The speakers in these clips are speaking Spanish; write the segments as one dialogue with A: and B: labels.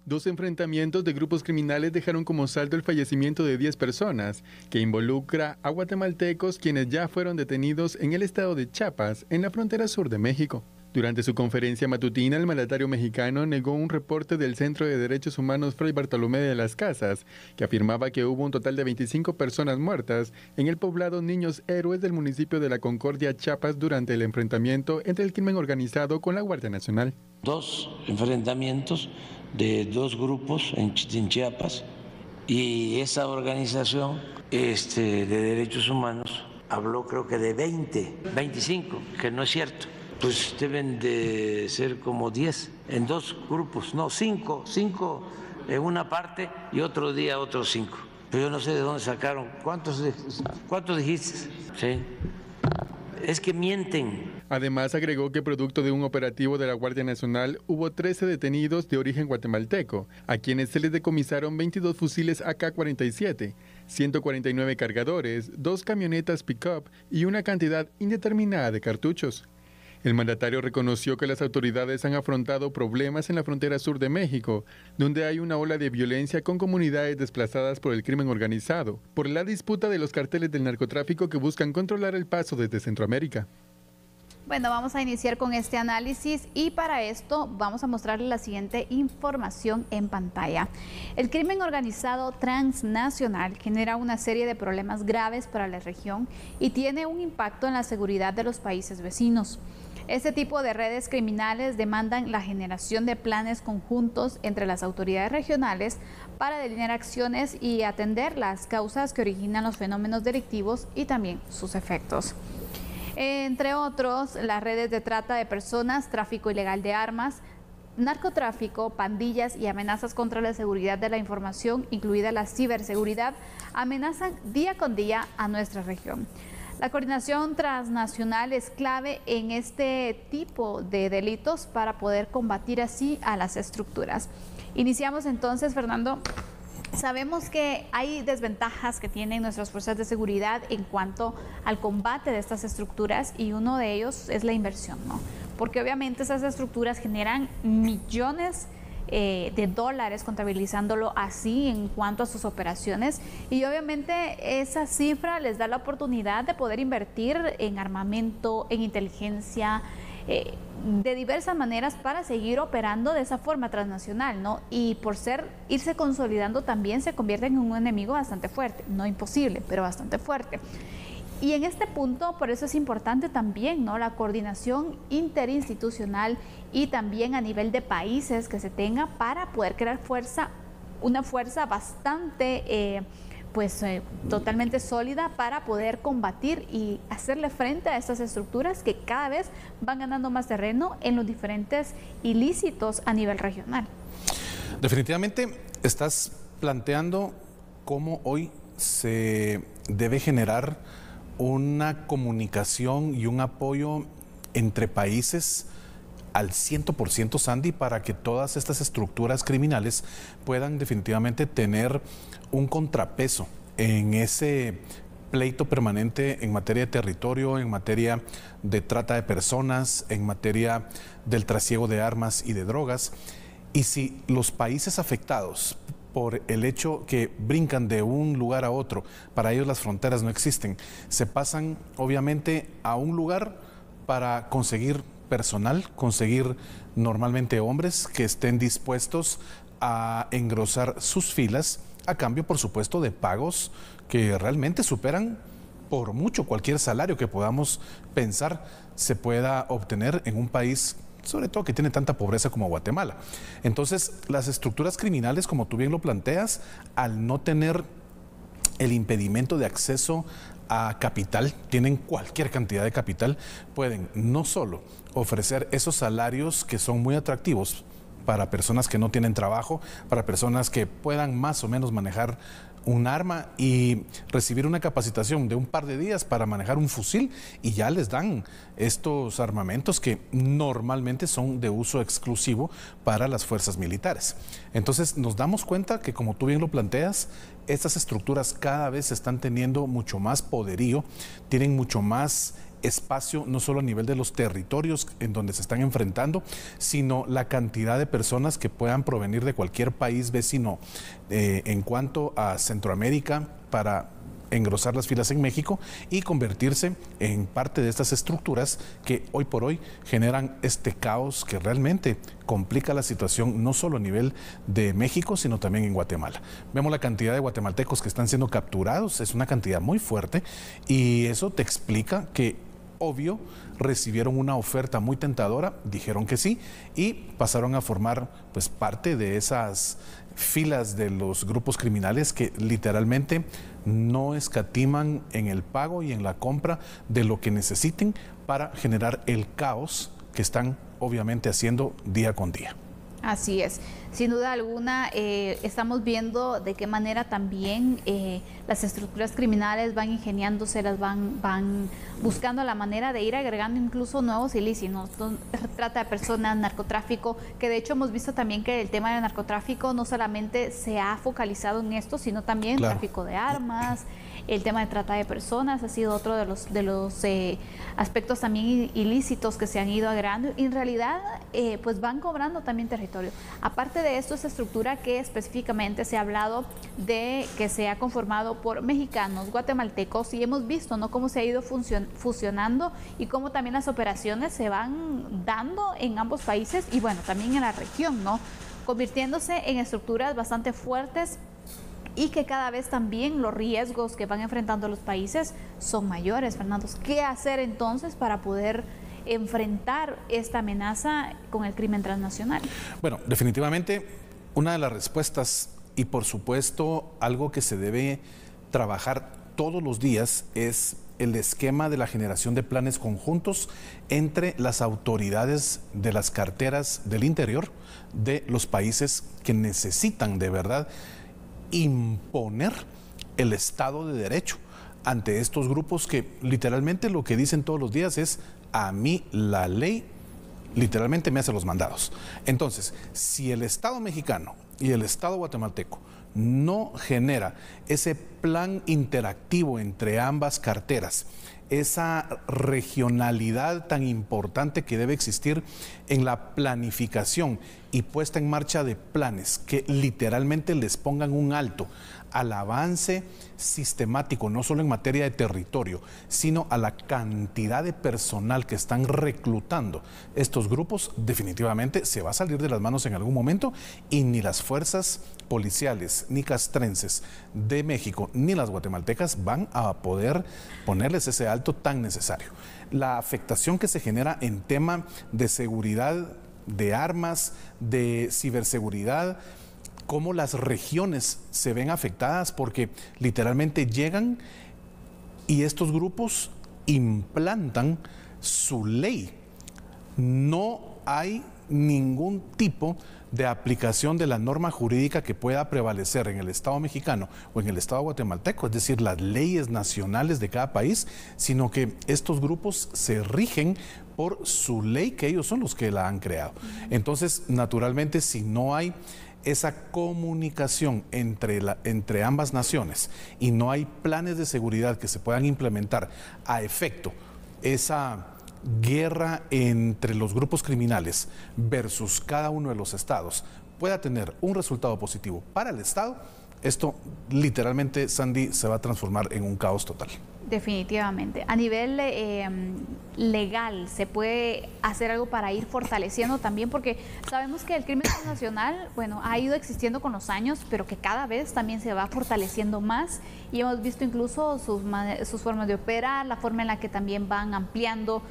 A: Dos enfrentamientos de grupos criminales dejaron como saldo el fallecimiento de 10 personas, que involucra a guatemaltecos quienes ya fueron detenidos en el estado de Chiapas, en la frontera sur de México. Durante su conferencia matutina, el mandatario mexicano negó un reporte del Centro de Derechos Humanos Fray Bartolomé de las Casas, que afirmaba que hubo un total de 25 personas muertas en el poblado Niños Héroes del municipio de La Concordia, Chiapas, durante el enfrentamiento entre el crimen organizado con la Guardia Nacional.
B: Dos enfrentamientos de dos grupos en Chiapas, y esa organización de derechos humanos habló, creo que de 25, que no es cierto. Pues deben de ser como 10 en dos grupos, no, 5 en una parte y otro día otros 5. Pero yo no sé de dónde sacaron. ¿Cuántos dijiste? Sí. Es que mienten.
A: Además, agregó que producto de un operativo de la Guardia Nacional hubo 13 detenidos de origen guatemalteco, a quienes se les decomisaron 22 fusiles AK-47, 149 cargadores, 2 camionetas pick-up y una cantidad indeterminada de cartuchos. El mandatario reconoció que las autoridades han afrontado problemas en la frontera sur de México, donde hay una ola de violencia con comunidades desplazadas por el crimen organizado, por la disputa de los carteles del narcotráfico que buscan controlar el paso desde Centroamérica.
C: Bueno, vamos a iniciar con este análisis y para esto vamos a mostrarles la siguiente información en pantalla. El crimen organizado transnacional genera una serie de problemas graves para la región y tiene un impacto en la seguridad de los países vecinos. Este tipo de redes criminales demandan la generación de planes conjuntos entre las autoridades regionales para delinear acciones y atender las causas que originan los fenómenos delictivos y también sus efectos. Entre otros, las redes de trata de personas, tráfico ilegal de armas, narcotráfico, pandillas y amenazas contra la seguridad de la información, incluida la ciberseguridad, amenazan día con día a nuestra región. La coordinación transnacional es clave en este tipo de delitos para poder combatir así a las estructuras. Iniciamos entonces, Fernando. Sabemos que hay desventajas que tienen nuestras fuerzas de seguridad en cuanto al combate de estas estructuras y uno de ellos es la inversión, ¿no? Porque obviamente esas estructuras generan millones de dólares, contabilizándolo así en cuanto a sus operaciones, y obviamente esa cifra les da la oportunidad de poder invertir en armamento, en inteligencia, de diversas maneras para seguir operando de esa forma transnacional, ¿no? Y por irse consolidando también se convierte en un enemigo bastante fuerte, no imposible, pero bastante fuerte. Y en este punto, por eso es importante también, ¿no?, la coordinación interinstitucional y también a nivel de países que se tenga para poder crear una fuerza bastante totalmente sólida para poder combatir y hacerle frente a estas estructuras que cada vez van ganando más terreno en los diferentes ilícitos a nivel regional.
D: Definitivamente estás planteando cómo hoy se debe generar una comunicación y un apoyo entre países al 100%, Sandy, para que todas estas estructuras criminales puedan definitivamente tener un contrapeso en ese pleito permanente en materia de territorio, en materia de trata de personas, en materia del trasiego de armas y de drogas. Y si los países afectados por el hecho que brincan de un lugar a otro, para ellos las fronteras no existen, se pasan obviamente a un lugar para conseguir personal, conseguir normalmente hombres que estén dispuestos a engrosar sus filas, a cambio, por supuesto, de pagos que realmente superan por mucho cualquier salario que podamos pensar se pueda obtener en un país, sobre todo que tiene tanta pobreza como Guatemala. Entonces, las estructuras criminales, como tú bien lo planteas, al no tener el impedimento de acceso a capital, tienen cualquier cantidad de capital, pueden no solo ofrecer esos salarios que son muy atractivos para personas que no tienen trabajo, para personas que puedan más o menos manejar un arma y recibir una capacitación de un par de días para manejar un fusil, y ya les dan estos armamentos que normalmente son de uso exclusivo para las fuerzas militares. Entonces nos damos cuenta que, como tú bien lo planteas, estas estructuras cada vez están teniendo mucho más poderío, tienen mucho más espacio no solo a nivel de los territorios en donde se están enfrentando, sino la cantidad de personas que puedan provenir de cualquier país vecino en cuanto a Centroamérica para engrosar las filas en México y convertirse en parte de estas estructuras que hoy por hoy generan este caos que realmente complica la situación no solo a nivel de México, sino también en Guatemala. Vemos la cantidad de guatemaltecos que están siendo capturados, es una cantidad muy fuerte y eso te explica que obvio recibieron una oferta muy tentadora, dijeron que sí y pasaron a formar pues parte de esas filas de los grupos criminales que literalmente no escatiman en el pago y en la compra de lo que necesiten para generar el caos que están obviamente haciendo día con día.
C: Así es, sin duda alguna estamos viendo de qué manera también las estructuras criminales van ingeniándoselas, van buscando la manera de ir agregando incluso nuevos ilícitos, trata de personas, narcotráfico, que de hecho hemos visto también que el tema del narcotráfico no solamente se ha focalizado en esto, sino también tráfico de armas. El tema de trata de personas ha sido otro de los aspectos también ilícitos que se han ido agregando y en realidad pues van cobrando también territorio. Aparte de esto, esta estructura que específicamente se ha hablado de que se ha conformado por mexicanos, guatemaltecos y hemos visto ¿no? cómo se ha ido fusionando y cómo también las operaciones se van dando en ambos países y bueno, también en la región, ¿no? Convirtiéndose en estructuras bastante fuertes y que cada vez también los riesgos que van enfrentando los países son mayores, Fernando. ¿Qué hacer entonces para poder enfrentar esta amenaza con el crimen transnacional?
D: Bueno, definitivamente una de las respuestas y por supuesto algo que se debe trabajar todos los días es el esquema de la generación de planes conjuntos entre las autoridades de las carteras del interior de los países que necesitan de verdad imponer el Estado de Derecho ante estos grupos que literalmente lo que dicen todos los días es a mí la ley literalmente me hace los mandados. Entonces, si el Estado mexicano y el Estado guatemalteco no genera ese plan interactivo entre ambas carteras, esa regionalidad tan importante que debe existir en la planificación y puesta en marcha de planes que literalmente les pongan un alto al avance sistemático, no solo en materia de territorio, sino a la cantidad de personal que están reclutando estos grupos, definitivamente se va a salir de las manos en algún momento y ni las fuerzas policiales, ni castrenses de México, ni las guatemaltecas van a poder ponerles ese alto tan necesario. La afectación que se genera en tema de seguridad, de armas, de ciberseguridad, cómo las regiones se ven afectadas porque literalmente llegan y estos grupos implantan su ley. No hay ningún tipo de aplicación de la norma jurídica que pueda prevalecer en el Estado mexicano o en el Estado guatemalteco, es decir, las leyes nacionales de cada país, sino que estos grupos se rigen por su ley, que ellos son los que la han creado. Entonces, naturalmente, si no hay esa comunicación entre ambas naciones y no hay planes de seguridad que se puedan implementar a efecto esa guerra entre los grupos criminales versus cada uno de los estados pueda tener un resultado positivo para el Estado, esto literalmente, Sandy, se va a transformar en un caos total.
C: Definitivamente. A nivel legal, ¿se puede hacer algo para ir fortaleciendo también? Porque sabemos que el crimen transnacional, bueno, ha ido existiendo con los años, pero que cada vez también se va fortaleciendo más y hemos visto incluso sus formas de operar, la forma en la que también van ampliando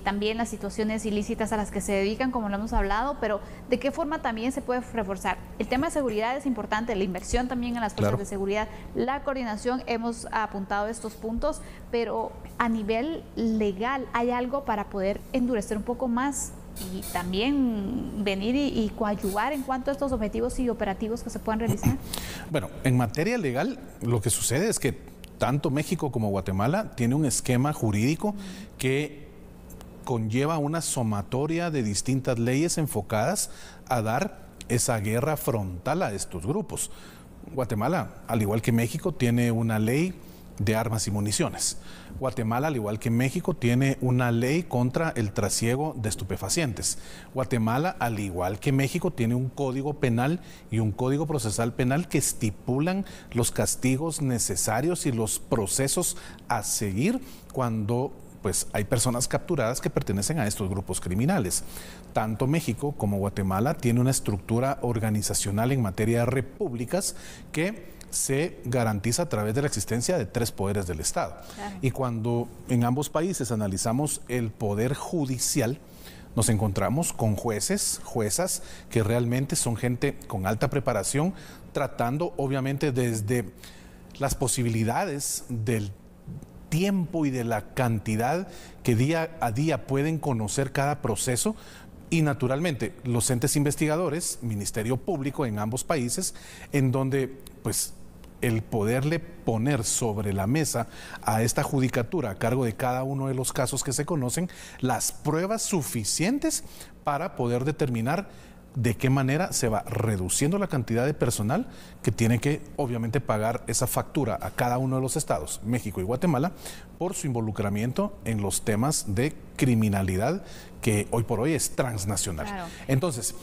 C: también las situaciones ilícitas a las que se dedican, como lo hemos hablado, pero ¿de qué forma también se puede reforzar? El tema de seguridad es importante, la inversión también en las fuerzas de seguridad, la coordinación, hemos apuntado estos puntos, pero a nivel legal hay algo para poder endurecer un poco más y también venir y coadyuvar en cuanto a estos objetivos y operativos que se puedan realizar.
D: Bueno, en materia legal lo que sucede es que tanto México como Guatemala tiene un esquema jurídico que conlleva una sumatoria de distintas leyes enfocadas a dar esa guerra frontal a estos grupos. Guatemala, al igual que México, tiene una ley de armas y municiones. Guatemala, al igual que México, tiene una ley contra el trasiego de estupefacientes. Guatemala, al igual que México, tiene un código penal y un código procesal penal que estipulan los castigos necesarios y los procesos a seguir cuando pues hay personas capturadas que pertenecen a estos grupos criminales. Tanto México como Guatemala tiene una estructura organizacional en materia de repúblicas que se garantiza a través de la existencia de 3 poderes del Estado. Claro. Y cuando en ambos países analizamos el poder judicial, nos encontramos con jueces, juezas, que realmente son gente con alta preparación, tratando obviamente desde las posibilidades del tiempo y de la cantidad que día a día pueden conocer cada proceso, y naturalmente los entes investigadores, Ministerio Público en ambos países, en donde pues el poderle poner sobre la mesa a esta judicatura a cargo de cada uno de los casos que se conocen las pruebas suficientes para poder determinar de qué manera se va reduciendo la cantidad de personal que tiene que obviamente pagar esa factura a cada uno de los estados, México y Guatemala, por su involucramiento en los temas de criminalidad que hoy por hoy es transnacional. Claro. Entonces,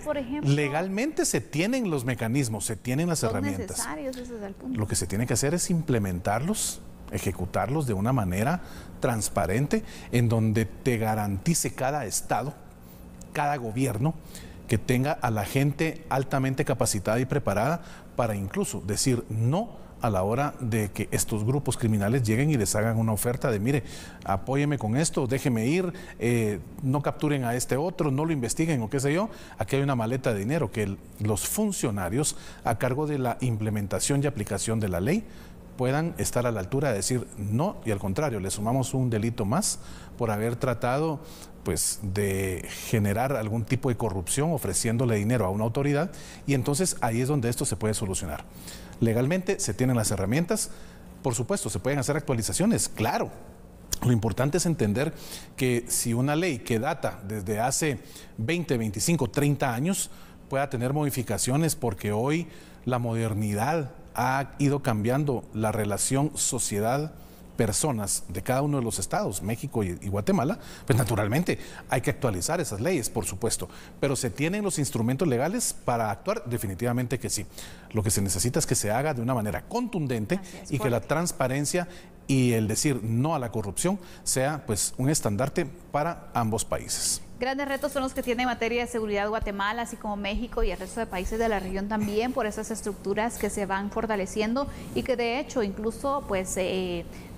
C: por ejemplo,
D: legalmente se tienen los mecanismos, se tienen las herramientas.
C: Necesarios, ese es el punto.
D: Lo que se tiene que hacer es implementarlos, ejecutarlos de una manera transparente, en donde te garantice cada estado, cada gobierno, que tenga a la gente altamente capacitada y preparada para incluso decir no a la hora de que estos grupos criminales lleguen y les hagan una oferta de, mire, apóyeme con esto, déjeme ir, no capturen a este otro, no lo investiguen o qué sé yo. Aquí hay una maleta de dinero que los funcionarios a cargo de la implementación y aplicación de la ley puedan estar a la altura de decir no, y al contrario, le sumamos un delito más por haber tratado pues de generar algún tipo de corrupción ofreciéndole dinero a una autoridad, y entonces ahí es donde esto se puede solucionar. Legalmente se tienen las herramientas, por supuesto, se pueden hacer actualizaciones, claro. Lo importante es entender que si una ley que data desde hace 20, 25, 30 años pueda tener modificaciones porque hoy la modernidad ha ido cambiando la relación sociedad-personas de cada uno de los estados, México y Guatemala, pues naturalmente hay que actualizar esas leyes, por supuesto, pero ¿se tienen los instrumentos legales para actuar? Definitivamente que sí. Lo que se necesita es que se haga de una manera contundente y que la transparencia y el decir no a la corrupción sea pues un estandarte para ambos países.
C: Grandes retos son los que tiene en materia de seguridad Guatemala, así como México y el resto de países de la región también, por esas estructuras que se van fortaleciendo y que de hecho incluso pues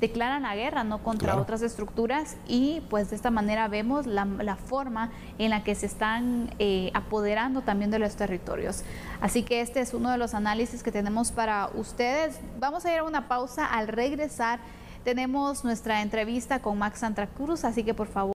C: declaran la guerra, ¿no?, contra otras estructuras, y pues de esta manera vemos la forma en la que se están apoderando también de los territorios. Así que este es uno de los análisis que tenemos para ustedes. Vamos a ir a una pausa. Al regresar tenemos nuestra entrevista con Max Santa Cruz, así que por favor